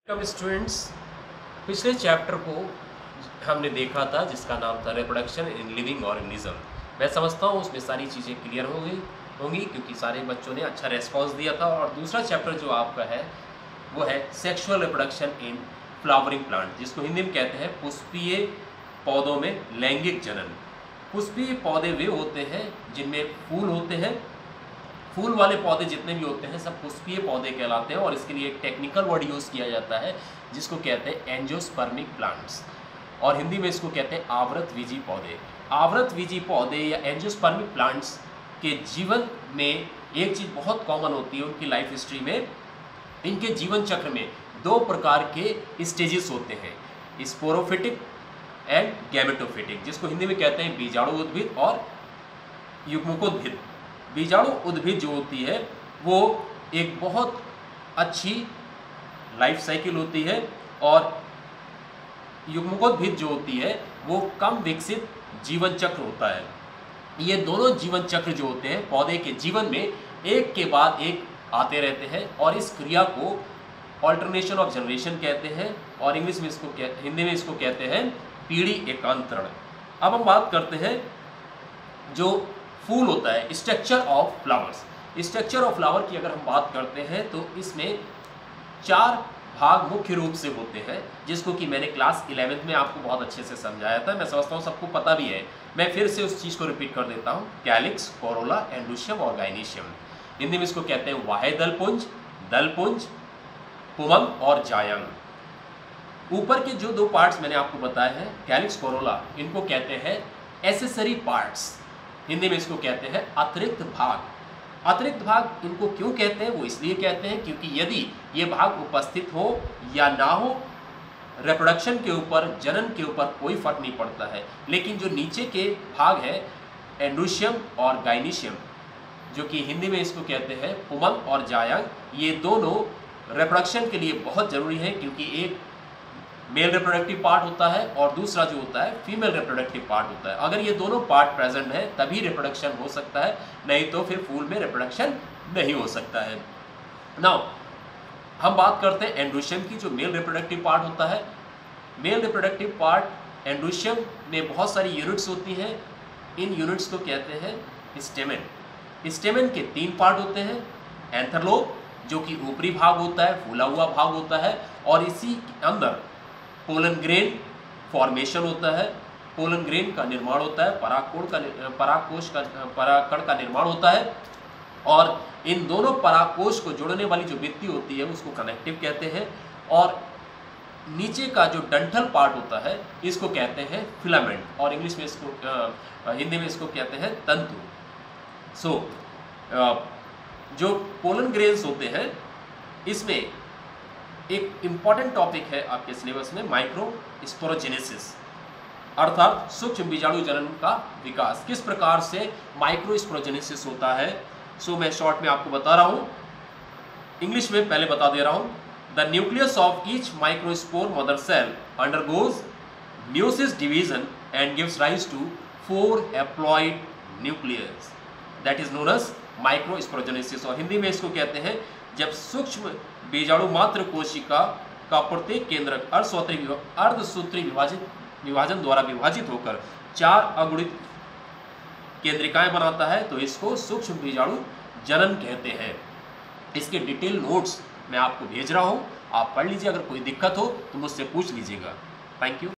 Welcome students. पिछले chapter को हमने देखा था जिसका नाम था रिप्रोडक्शन इन लिविंग ऑर्गेनिज्म। मैं समझता हूँ उसमें सारी चीज़ें क्लियर होंगी क्योंकि सारे बच्चों ने अच्छा रेस्पॉन्स दिया था। और दूसरा चैप्टर जो आपका है वो है sexual reproduction in flowering plant, जिसको हिंदी में कहते हैं पुष्पीय पौधों में लैंगिक जनन। पुष्पीय पौधे वे होते हैं जिनमें फूल होते हैं। फूल वाले पौधे जितने भी होते हैं सब पुष्पीय पौधे कहलाते हैं और इसके लिए एक टेक्निकल वर्ड यूज़ किया जाता है जिसको कहते हैं एंजियोस्पर्मिक प्लांट्स, और हिंदी में इसको कहते हैं आवृतबीजी पौधे। आवृतबीजी पौधे या एंजियोस्पर्मिक प्लांट्स के जीवन में एक चीज़ बहुत कॉमन होती है उनकी लाइफ हिस्ट्री में। इनके जीवन चक्र में दो प्रकार के स्टेजेस होते हैं, स्पोरोफिटिक एंड गैमेटोफिटिक, जिसको हिंदी में कहते हैं बीजाणु उद्भिद और युग्मकोद्भिद। बीजाणु उद्भिद जो होती है वो एक बहुत अच्छी लाइफ साइकिल होती है और युग्मकोद्भिद जो होती है वो कम विकसित जीवन चक्र होता है। ये दोनों जीवन चक्र जो होते हैं पौधे के जीवन में एक के बाद एक आते रहते हैं और इस क्रिया को ऑल्टरनेशन ऑफ जनरेशन कहते हैं और इंग्लिश में हिंदी में इसको कहते हैं पीढ़ी एकांतरण। अब हम बात करते हैं जो फूल होता है, structure of flowers. Structure of flower की अगर हम बात करते हैं तो इसमें 4 भाग मुख्य रूप से होते हैं, जिसको कि मैंने क्लास 11th में आपको बहुत अच्छे से समझाया था। मैं समझता हूँ सबको पता भी है, मैं फिर से उस चीज़ को रिपीट कर देता हूँ। कैलिक्स, कोरोला, एंडुशियम और गाइनीशियम। हिंदी में इसको कहते हैं वाहे दलपुंज, पुमम और जायंग। ऊपर के जो 2 पार्ट्स मैंने आपको बताए हैं कैलिक्स, कोरोला, इनको कहते हैं एसेसरी पार्ट्स। हिंदी में इसको कहते हैं अतिरिक्त भाग। अतिरिक्त भाग इनको क्यों कहते हैं? वो इसलिए कहते हैं क्योंकि यदि ये भाग उपस्थित हो या ना हो रिप्रोडक्शन के ऊपर, जनन के ऊपर कोई फर्क नहीं पड़ता है। लेकिन जो नीचे के भाग है एंडुशियम और गाइनीशियम, जो कि हिंदी में इसको कहते हैं पुमम और जायंग, ये दोनों रिप्रोडक्शन के लिए बहुत ज़रूरी है क्योंकि एक मेल रिप्रोडक्टिव पार्ट होता है और दूसरा जो होता है फीमेल रिप्रोडक्टिव पार्ट होता है। अगर ये दोनों पार्ट प्रेजेंट है तभी रिप्रोडक्शन हो सकता है, नहीं तो फिर फूल में रिप्रोडक्शन नहीं हो सकता है। नाउ हम बात करते हैं एंडुशियम की, जो मेल रिप्रोडक्टिव पार्ट होता है। मेल रिप्रोडक्टिव पार्ट एंडुशियम में बहुत सारी यूनिट्स होती हैं। इन यूनिट्स को कहते हैं स्टेमेन। स्टेमेन के 3 पार्ट होते हैं। एंथरलोब जो कि ऊपरी भाग होता है, फूला हुआ भाग होता है, और इसी के अंदर पोलन ग्रेन फॉर्मेशन होता है। पोलन ग्रेन का निर्माण होता है, परागकण का निर्माण होता है, और इन दोनों परागकोश को जोड़ने वाली जो भित्ति होती है उसको कनेक्टिव कहते हैं। और नीचे का जो डंठल पार्ट होता है इसको कहते हैं फिलामेंट, और इंग्लिश में इसको हिंदी में इसको कहते हैं तंतु। जो पोलन ग्रेन्स होते हैं इसमें एक इम्पॉर्टेंट टॉपिक है आपके सिलेबस में माइक्रोस्पोरोजेनेसिस, अर्थात सूक्ष्म बीजाणु जनन का विकास। किस प्रकार से माइक्रोस्पोरोजेनेसिस होता है, मैं शॉर्ट में आपको बता रहा हूँ। इंग्लिश में पहले बता दे रहा हूँ। The nucleus of each microspore mother cell undergoes meiosis division and gives rise to 4 haploid nucleus, that is known as microsporogenesis. और हिंदी में इसको कहते हैं जब सूक्ष्म बीजाणु मात्र कोशिका का प्रत्येक केंद्रक अर्धसूत्री विभाजन द्वारा विभाजित होकर 4 अगुणित केंद्रिकाएं बनाता है तो इसको सूक्ष्म बीजाणु जनन कहते हैं। इसके डिटेल नोट्स मैं आपको भेज रहा हूं, आप पढ़ लीजिए। अगर कोई दिक्कत हो तो मुझसे पूछ लीजिएगा। Thank you.